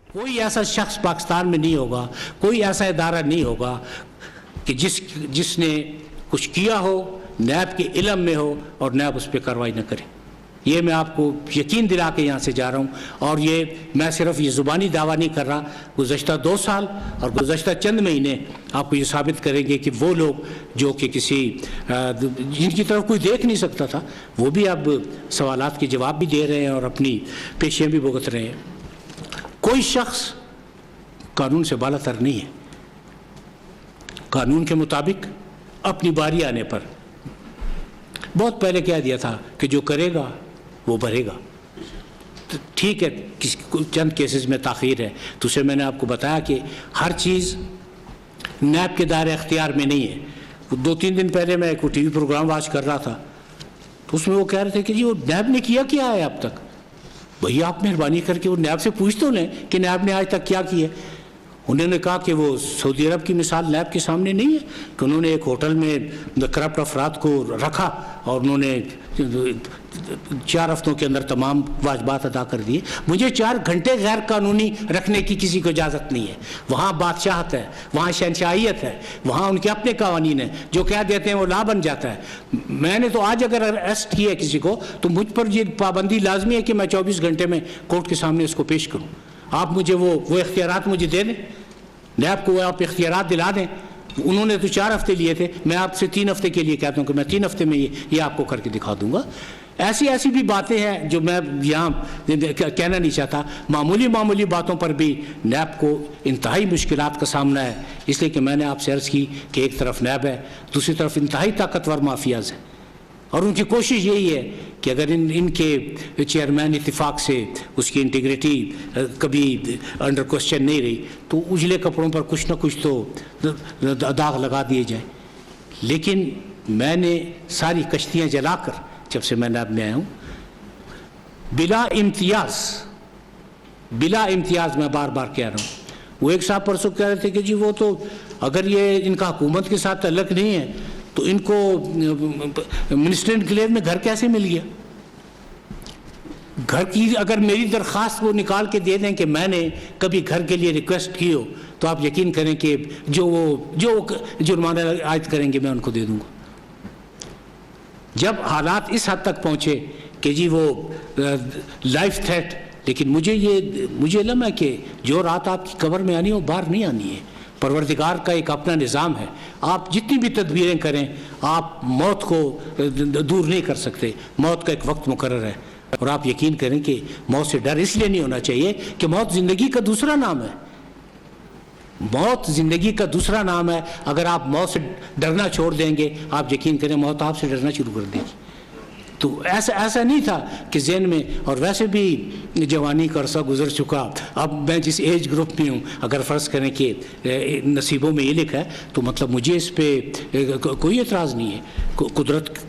کوئی ایسا شخص پاکستان میں نہیں ہوگا, کوئی ایسا ادارہ نہیں ہوگا کہ جس نے کچھ کیا ہو, نیب کے علم میں ہو اور نیب اس پہ کارروائی نہ کرے. یہ میں آپ کو یقین دلا کے یہاں سے جا رہا ہوں, اور یہ میں صرف یہ زبانی دعویٰ نہیں کر رہا. گزشتہ 2 سال اور گزشتہ چند مہینے آپ کو یہ ثابت کریں گے کہ وہ لوگ جو کہ جن کی طرف کوئی دیکھ نہیں سکتا تھا, وہ بھی اب سوالات کے جواب بھی دے رہے ہیں اور اپنی پیشیاں بھی بھگت رہے ہیں. کوئی شخص قانون سے بالا تر نہیں ہے. قانون کے مطابق اپنی باری آنے پر, بہت پہلے کہہ دیا تھا کہ جو کرے گا وہ بھرے گا. ٹھیک ہے, چند کیسز میں تاخیر ہے, تو اسے میں نے آپ کو بتایا کہ ہر چیز نیب کے دائرے اختیار میں نہیں ہے. 2-3 دن پہلے میں ایک ٹی وی پروگرام واچ کر رہا تھا, تو اس میں وہ کہہ رہے تھے کہ جی وہ نیب نے کیا ہے اب تک. بھئی آپ مہربانی کر کے وہ نیب سے پوچھ تو لیں کہ نیب نے آج تک کیا کیا. انہوں نے کہا کہ وہ سعودی عرب کی مثال نیب کے سامنے نہیں ہے کہ انہوں نے ایک ہوٹل میں کرپٹ افراد کو رکھا اور انہوں نے 4 ہفتوں کے اندر تمام واجبات ادا کر دیے. مجھے 4 گھنٹے غیر قانونی رکھنے کی کسی کو اجازت نہیں ہے. وہاں بادشاہت ہے, وہاں شہنشاہیت ہے, وہاں ان کے اپنے قوانین ہیں, جو کہہ دیتے ہیں وہ لا بن جاتا ہے. میں نے تو آج اگر اریسٹ کیا ہے کسی کو تو مجھ پر یہ پابندی لازمی ہے کہ میں 24 گھنٹے میں کورٹ کے سامنے اس کو پیش کروں. آپ مجھے وہ اختیارات مجھے دے دیں, نیب کو آپ اختیارات دلا دیں, انہوں نے تو 4 ہفتے لیے تھے، میں آپ سے 3 ہفتے کے لیے کہتا ہوں کہ میں 3 ہفتے میں یہ آپ کو کر کے دکھا دوں گا۔ ایسی بھی باتیں ہیں جو میں یہاں کہنا نہیں چاہتا۔ معمولی باتوں پر بھی نیب کو انتہائی مشکلات کا سامنا ہے، اس لیے کہ میں نے آپ سے عرض کی کہ ایک طرف نیب ہے، دوسری طرف انتہائی طاقتور مافیاز ہیں، اور ان کی کوشش یہی ہے کہ اگر ان کے چیئرمین اتفاق سے اس کی انٹیگریٹی کبھی انڈر کوسچن نہیں رہی تو اجلے کپڑوں پر کچھ نہ کچھ تو داغ لگا دیے جائیں۔ لیکن میں نے ساری کشتیاں جلا کر جب سے میں نیب میں آیا ہوں، بلا امتیاز میں بار بار کہہ رہا ہوں۔ وہ ایک صاحب پرسوں کہہ رہے تھے کہ جی وہ تو اگر یہ ان کا حکومت کے ساتھ تعلق نہیں ہے تو ان کو منسٹر انکلیو میں گھر کیسے مل گیا؟ گھر کی اگر میری درخواست کو نکال کے دے دیں کہ میں نے کبھی گھر کے لیے ریکویسٹ کی ہو تو آپ یقین کریں کہ جو جرمانہ عائد کریں گے میں ان کو دے دوں گا۔ جب حالات اس حد تک پہنچے کہ جی وہ لائف تھریٹ، لیکن مجھے علم ہے کہ جو رات آپ کی قبر میں آنی ہو باہر نہیں آنی ہے۔ پروردگار کا ایک اپنا نظام ہے، آپ جتنی بھی تدبیریں کریں آپ موت کو دور نہیں کر سکتے، موت کا ایک وقت مقرر ہے، اور آپ یقین کریں کہ موت سے ڈر اس لیے نہیں ہونا چاہیے کہ موت زندگی کا دوسرا نام ہے۔ موت زندگی کا دوسرا نام ہے۔ اگر آپ موت سے ڈرنا چھوڑ دیں گے آپ یقین کریں موت آپ سے ڈرنا شروع کر دے گی۔ تو ایسا نہیں تھا کہ ذہن میں، اور ویسے بھی جوانی کا عرصہ گزر چکا، اب میں جس ایج گروپ میں ہوں اگر فرض کریں کہ نصیبوں میں یہ لکھا ہے تو مطلب مجھے اس پہ کوئی اعتراض نہیں ہے۔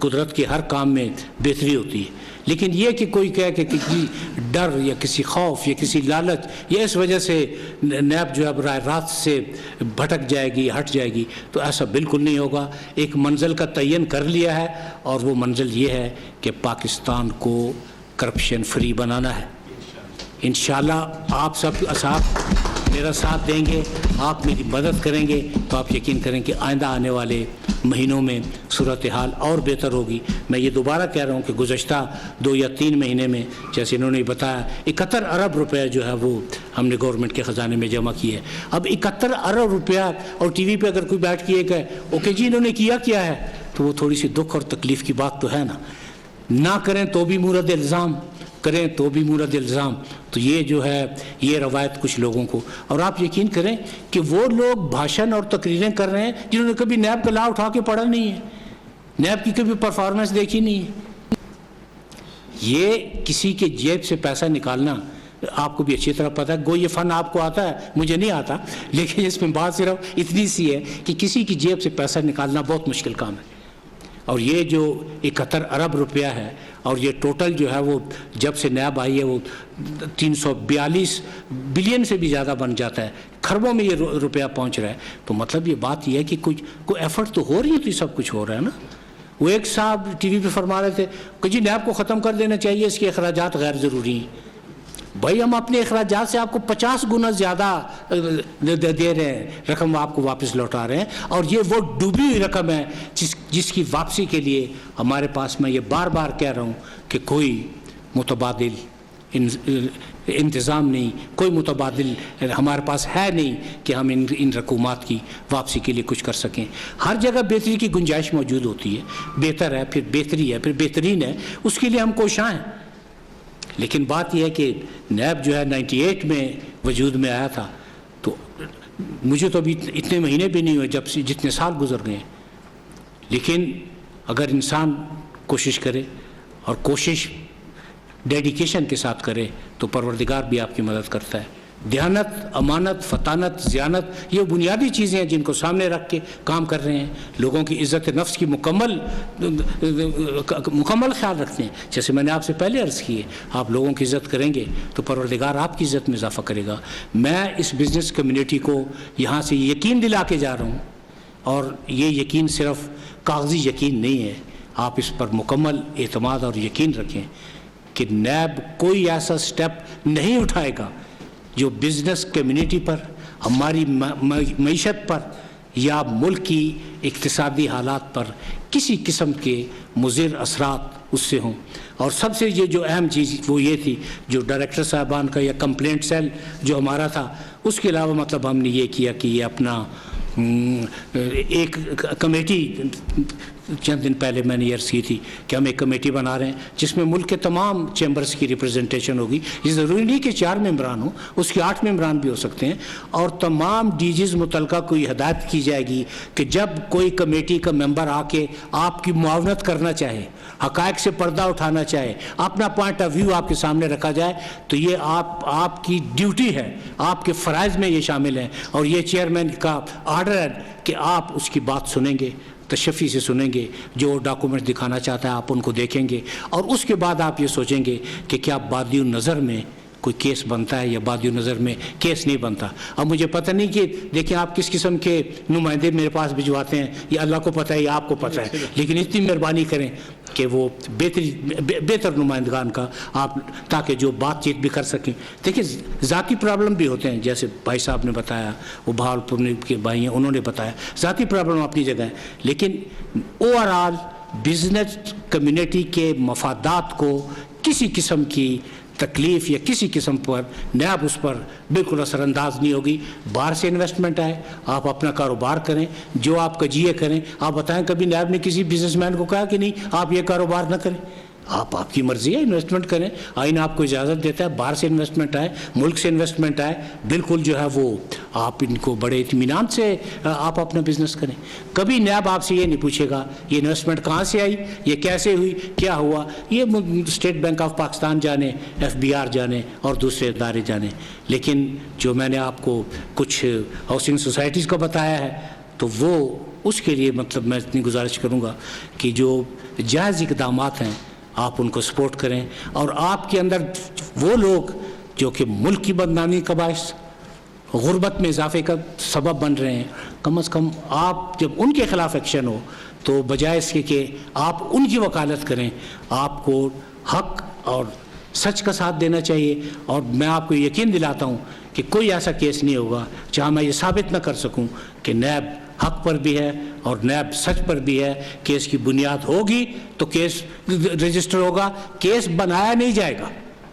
قدرت کے ہر کام میں بہتری ہوتی ہے، لیکن یہ کہ کوئی کہے کہ کسی ڈر یا کسی خوف یا کسی لالچ یا اس وجہ سے نیب جو ہے براہ راست سے بھٹک جائے گی، ہٹ جائے گی، تو ایسا بالکل نہیں ہوگا۔ ایک منزل کا تعین کر لیا ہے، اور وہ منزل یہ ہے کہ پاکستان کو کرپشن فری بنانا ہے۔ انشاءاللہ آپ سب میرا ساتھ دیں گے، آپ میری مدد کریں گے تو آپ یقین کریں کہ آئندہ آنے والے مہینوں میں صورتحال اور بہتر ہوگی۔ میں یہ دوبارہ کہہ رہا ہوں کہ گزشتہ 2 یا 3 مہینے میں جیسے انہوں نے بتایا 71 ارب روپے جو ہے وہ ہم نے گورنمنٹ کے خزانے میں جمع کیے۔ اب 71 ارب روپیہ اور ٹی وی پہ اگر کوئی بیٹھ کے کہ اوکے جی انہوں نے کیا ہے تو وہ تھوڑی سی دکھ اور تکلیف کی بات تو ہے نا۔ نہ کریں تو بھی مورد الزام، کریں تو بھی مورد الزام۔ تو یہ جو ہے یہ روایت کچھ لوگوں کو، اور آپ یقین کریں کہ وہ لوگ بھاشن اور تقریریں کر رہے ہیں جنہوں نے کبھی نیب کا لا اٹھا کے پڑھا نہیں ہے، نیب کی کبھی پرفارمنس دیکھی نہیں ہے۔ یہ کسی کے جیب سے پیسہ نکالنا آپ کو بھی اچھی طرح پتہ ہے، گو یہ فن آپ کو آتا ہے، مجھے نہیں آتا، لیکن اس میں بات صرف اتنی سی ہے کہ کسی کی جیب سے پیسہ نکالنا بہت مشکل کام ہے۔ اور یہ جو 71 ارب روپیہ ہے، اور یہ ٹوٹل جو ہے وہ جب سے نیب آئی ہے وہ 342 بلین سے بھی زیادہ بن جاتا ہے، کھربوں میں یہ روپیہ پہنچ رہا ہے۔ تو مطلب یہ بات یہ ہے کہ کوئی ایفرٹ تو ہو رہی ہے، تو یہ سب کچھ ہو رہا ہے نا۔ وہ ایک صاحب ٹی وی پہ فرما رہے تھے کہ جی نیب کو ختم کر دینا چاہیے، اس کے اخراجات غیر ضروری ہیں۔ بھائی ہم اپنے اخراجات سے آپ کو 50 گنا زیادہ دے رہے ہیں، رقم آپ کو واپس لوٹا رہے ہیں، اور یہ وہ ڈوبی ہوئی رقم ہے جس کی واپسی کے لیے ہمارے پاس، میں یہ بار بار کہہ رہا ہوں کہ کوئی متبادل انتظام نہیں، کوئی متبادل ہمارے پاس ہے نہیں کہ ہم ان رقومات کی واپسی کے لیے کچھ کر سکیں۔ ہر جگہ بہتری کی گنجائش موجود ہوتی ہے، بہتر ہے، پھر بہتری ہے، پھر بہترین ہے، اس کے لیے ہم کوشاں ہیں۔ لیکن بات یہ ہے کہ نیب جو ہے 98 میں وجود میں آیا تھا، تو مجھے تو ابھی اتنے مہینے بھی نہیں ہوئے جب سے جتنے سال گزر گئے ہیں، لیکن اگر انسان کوشش کرے اور کوشش ڈیڈیکیشن کے ساتھ کرے تو پروردگار بھی آپ کی مدد کرتا ہے۔ دیانت، امانت، فطانت، ذیانت، یہ بنیادی چیزیں ہیں جن کو سامنے رکھ کے کام کر رہے ہیں۔ لوگوں کی عزت نفس کی مکمل خیال رکھتے ہیں۔ جیسے میں نے آپ سے پہلے عرض کی ہے، آپ لوگوں کی عزت کریں گے تو پروردگار آپ کی عزت میں اضافہ کرے گا۔ میں اس بزنس کمیونٹی کو یہاں سے یقین دلا کے جا رہا ہوں، اور یہ یقین صرف کاغذی یقین نہیں ہے، آپ اس پر مکمل اعتماد اور یقین رکھیں کہ نیب کوئی ایسا سٹیپ نہیں اٹھائے گا جو بزنس کمیونٹی پر، ہماری معیشت پر یا ملک کی اقتصادی حالات پر کسی قسم کے مضر اثرات اس سے ہوں۔ اور سب سے یہ جو اہم چیز وہ یہ تھی، جو ڈائریکٹر صاحبان کا یا کمپلینٹ سیل جو ہمارا تھا، اس کے علاوہ مطلب ہم نے یہ کیا کہ یہ اپنا ایک کمیٹی چند دن پہلے میں نے عرض کی تھی کہ ہم ایک کمیٹی بنا رہے ہیں جس میں ملک کے تمام چیمبرز کی ریپرزنٹیشن ہوگی. یہ ضروری نہیں کہ 4 ممبران ہوں, اس کے 8 ممبران بھی ہو سکتے ہیں, اور تمام ڈی جیز متعلقہ کو یہ ہدایت کی جائے گی کہ جب کوئی کمیٹی کا ممبر آ کے آپ کی معاونت کرنا چاہے, حقائق سے پردہ اٹھانا چاہے, اپنا پوائنٹ آف ویو آپ کے سامنے رکھا جائے, تو یہ آپ کی ڈیوٹی ہے, آپ کے فرائض میں یہ شامل ہیں, اور یہ چیئرمین کا آرڈر ہے کہ آپ اس کی بات سنیں گے, تشفی سے سنیں گے, جو ڈاکومنٹ دکھانا چاہتا ہے آپ ان کو دیکھیں گے, اور اس کے بعد آپ یہ سوچیں گے کہ کیا بادی النظر میں کوئی کیس بنتا ہے یا بادی النظر میں کیس نہیں بنتا. اب مجھے پتہ نہیں کہ دیکھیں آپ کس قسم کے نمائندے میرے پاس بھجواتے ہیں, یہ اللہ کو پتہ ہے یا آپ کو پتہ ہے, لیکن اتنی مہربانی کریں کہ وہ بہتر نمائندگان کا آپ, تاکہ جو بات چیت بھی کر سکیں. دیکھیں ذاتی پرابلم بھی ہوتے ہیں, جیسے بھائی صاحب نے بتایا, وہ بہاولپور کے بھائی ہیں, انہوں نے بتایا ذاتی پرابلم اپنی جگہ ہے, لیکن اوور آل بزنس کمیونٹی کے مفادات کو کسی قسم کی تکلیف یا کسی قسم پر نیب اس پر بالکل اثر انداز نہیں ہوگی. باہر سے انویسٹمنٹ آئے, آپ اپنا کاروبار کریں, جو آپ کجیے کریں. آپ بتائیں کبھی نیب نے کسی بزنس مین کو کہا کہ نہیں آپ یہ کاروبار نہ کریں؟ آپ کی مرضی ہے, انویسٹمنٹ کریں, آئین آپ کو اجازت دیتا ہے. باہر سے انویسٹمنٹ آئے, ملک سے انویسٹمنٹ آئے, بالکل جو ہے وہ آپ ان کو بڑے اطمینان سے آپ اپنا بزنس کریں. کبھی نیب آپ سے یہ نہیں پوچھے گا یہ انویسٹمنٹ کہاں سے آئی, یہ کیسے ہوئی, کیا ہوا. یہ اسٹیٹ بینک آف پاکستان جانے, FBR جانے, اور دوسرے ادارے جانے. لیکن جو میں نے آپ کو کچھ ہاؤسنگ سوسائٹیز کو بتایا ہے, تو وہ اس کے لیے مطلب میں اتنی گزارش کروں گا کہ جو جائز اقدامات ہیں آپ ان کو سپورٹ کریں, اور آپ کے اندر وہ لوگ جو کہ ملک کی بدنامی کا باعث, غربت میں اضافے کا سبب بن رہے ہیں, کم از کم آپ جب ان کے خلاف ایکشن ہو تو بجائے اس کے کہ آپ ان کی وکالت کریں, آپ کو حق اور سچ کا ساتھ دینا چاہیے. اور میں آپ کو یقین دلاتا ہوں کہ کوئی ایسا کیس نہیں ہوگا جہاں میں یہ ثابت نہ کر سکوں کہ نیب حق پر بھی ہے اور نیب سچ پر بھی ہے. کیس کی بنیاد ہوگی تو کیس رجسٹر ہوگا, کیس بنایا نہیں جائے گا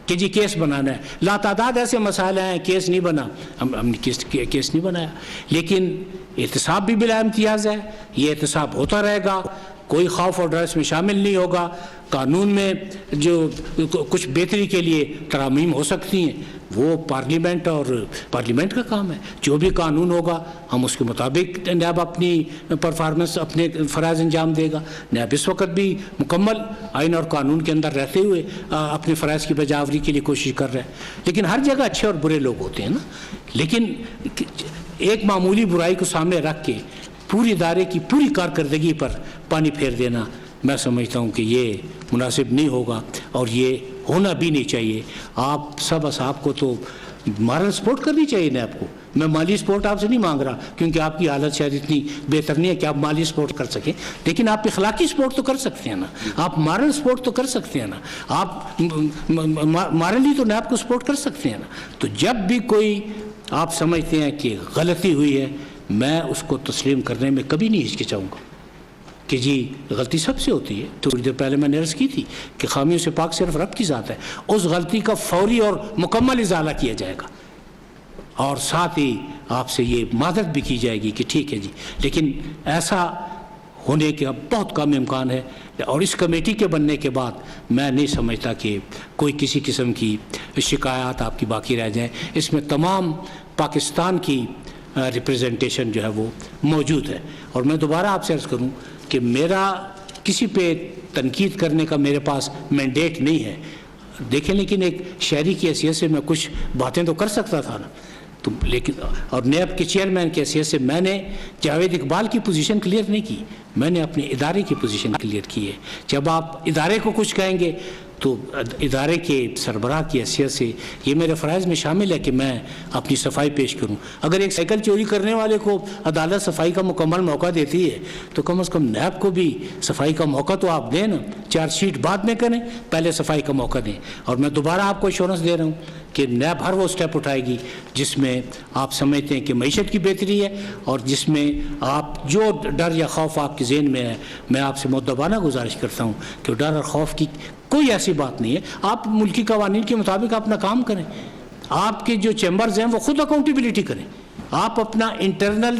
کہ جی کیس بنانا ہے. لاتعداد ایسے مسائل ہیں, کیس نہیں بنا, ہم نے کیس نہیں بنایا, لیکن احتساب بھی بلا امتیاز ہے. یہ احتساب ہوتا رہے گا, کوئی خوف اور ڈر اس میں شامل نہیں ہوگا. قانون میں جو کچھ بہتری کے لیے ترامیم ہو سکتی ہیں وہ پارلیمنٹ کا کام ہے. جو بھی قانون ہوگا ہم اس کے مطابق نیب اپنی پرفارمنس, اپنے فرائض انجام دے گا. نیب اس وقت بھی مکمل آئین اور قانون کے اندر رہتے ہوئے اپنے فرائض کی بجاوری کے لیے کوشش کر رہے ہیں. لیکن ہر جگہ اچھے اور برے لوگ ہوتے ہیں نا, لیکن ایک معمولی برائی کو سامنے رکھ کے پوری ادارے کی پوری کارکردگی پر پانی پھیر دینا, میں سمجھتا ہوں کہ یہ مناسب نہیں ہوگا, اور یہ ہونا بھی نہیں چاہیے. آپ سب اصحاب کو تو مارل سپورٹ کرنی چاہیے نیب کو. میں مالی سپورٹ آپ سے نہیں مانگ رہا, کیونکہ آپ کی حالت شاید اتنی بہتر نہیں ہے کہ آپ مالی سپورٹ کر سکیں, لیکن آپ اخلاقی سپورٹ تو کر سکتے ہیں نا, آپ مارل سپورٹ تو کر سکتے ہیں نا, آپ مارلی تو نیب کو سپورٹ کر سکتے ہیں نا. تو جب بھی کوئی آپ سمجھتے ہیں کہ غلطی ہوئی ہے, میں اس کو تسلیم کرنے میں کبھی نہیں ہچکچاؤں گا کہ جی غلطی سب سے ہوتی ہے. تھوڑی دیر پہلے میں نے عرض کی تھی کہ خامیوں سے پاک صرف رب کی ذات ہے. اس غلطی کا فوری اور مکمل ازالہ کیا جائے گا, اور ساتھ ہی آپ سے یہ معذرت بھی کی جائے گی کہ ٹھیک ہے جی. لیکن ایسا ہونے کا بہت کم امکان ہے, اور اس کمیٹی کے بننے کے بعد میں نہیں سمجھتا کہ کوئی کسی قسم کی شکایات آپ کی باقی رہ جائیں. اس میں تمام پاکستان کی ریپریزنٹیشن جو ہے وہ موجود ہے. اور میں دوبارہ آپ سے عرض کروں کہ میرا کسی پہ تنقید کرنے کا میرے پاس مینڈیٹ نہیں ہے. دیکھیں, لیکن ایک شہری کی حیثیت سے میں کچھ باتیں تو کر سکتا تھا نا, تو لیکن اور نیب کے چیئرمین کی حیثیت سے میں نے جاوید اقبال کی پوزیشن کلیئر نہیں کی, میں نے اپنے ادارے کی پوزیشن کلیئر کی ہے. جب آپ ادارے کو کچھ کہیں گے تو ادارے کے سربراہ کی حیثیت سے یہ میرے فرائض میں شامل ہے کہ میں اپنی صفائی پیش کروں. اگر ایک سائیکل چوری کرنے والے کو عدالت صفائی کا مکمل موقع دیتی ہے تو کم از کم نیب کو بھی صفائی کا موقع تو آپ دیں نا. چارج شیٹ بعد میں کریں, پہلے صفائی کا موقع دیں. اور میں دوبارہ آپ کو ایشورنس دے رہا ہوں کہ نیب ہر وہ اسٹیپ اٹھائے گی جس میں آپ سمجھتے ہیں کہ معیشت کی بہتری ہے, اور جس میں آپ جو ڈر یا خوف آپ کے ذہن میں ہے, میں آپ سے مؤدبانہ گزارش کرتا ہوں کہ ڈر اور خوف کی کوئی ایسی بات نہیں ہے. آپ ملکی قوانین کے مطابق اپنا کام کریں. آپ کے جو چیمبرز ہیں وہ خود اکاؤنٹیبلٹی کریں. آپ اپنا انٹرنل